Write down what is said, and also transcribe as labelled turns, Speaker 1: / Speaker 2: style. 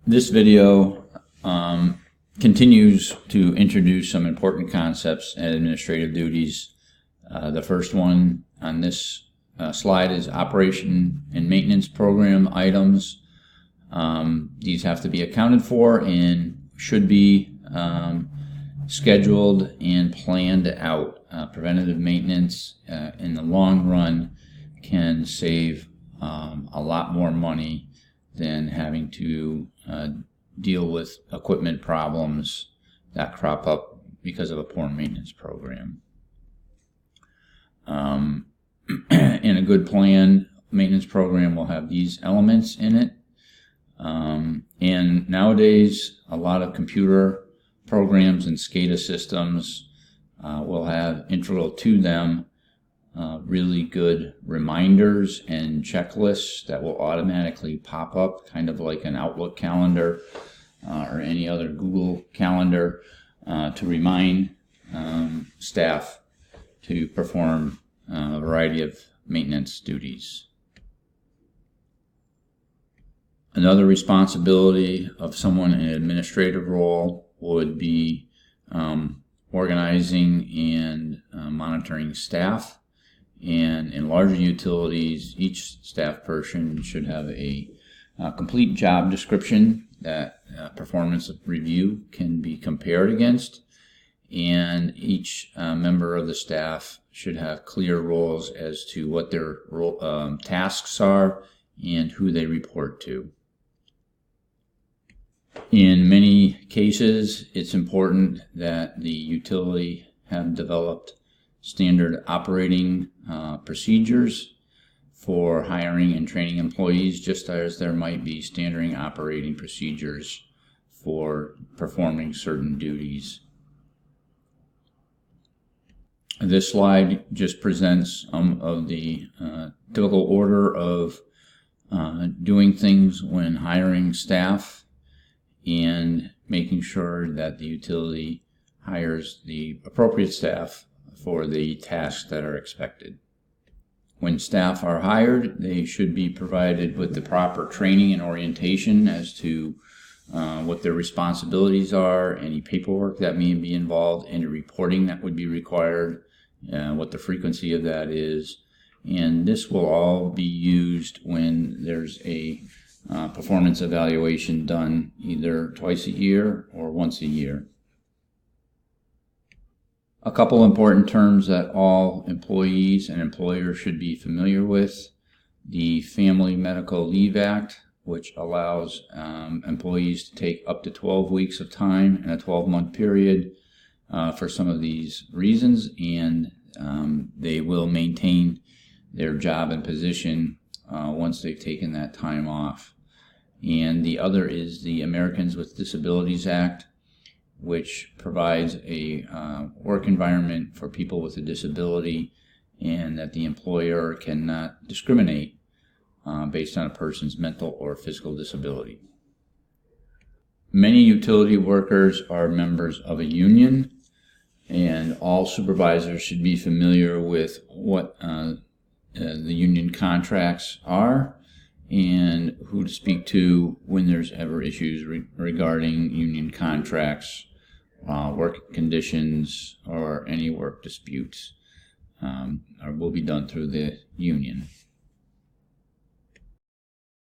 Speaker 1: This video continues to introduce some important concepts and administrative duties. The first one on this slide is operation and maintenance program items. These have to be accounted for and should be scheduled and planned out. Preventative maintenance in the long run can save a lot more money than having to deal with equipment problems that crop up because of a poor maintenance program. In a good plan, maintenance program will have these elements in it. And nowadays, a lot of computer programs and SCADA systems will have integral to them really good reminders and checklists that will automatically pop up, kind of like an Outlook calendar or any other Google calendar, to remind staff to perform a variety of maintenance duties. Another responsibility of someone in an administrative role would be organizing and monitoring staff. And in larger utilities, each staff person should have a complete job description that performance review can be compared against. And each member of the staff should have clear roles as to what their tasks are and who they report to. In many cases, it's important that the utility have developed standard operating procedures for hiring and training employees, just as there might be standard operating procedures for performing certain duties. This slide just presents some of the typical order of doing things when hiring staff and making sure that the utility hires the appropriate staff for the tasks that are expected. When staff are hired, they should be provided with the proper training and orientation as to what their responsibilities are, any paperwork that may be involved, any reporting that would be required, what the frequency of that is. And this will all be used when there's a performance evaluation done either twice a year or once a year. A couple important terms that all employees and employers should be familiar with: the Family Medical Leave Act, which allows employees to take up to 12 weeks of time in a 12-month period for some of these reasons, and they will maintain their job and position once they've taken that time off. And the other is the Americans with Disabilities Act, which provides a work environment for people with a disability, and that the employer cannot discriminate based on a person's mental or physical disability. Many utility workers are members of a union, and all supervisors should be familiar with what the union contracts are and who to speak to when there's ever issues regarding union contracts, work conditions, or any work disputes will be done through the union.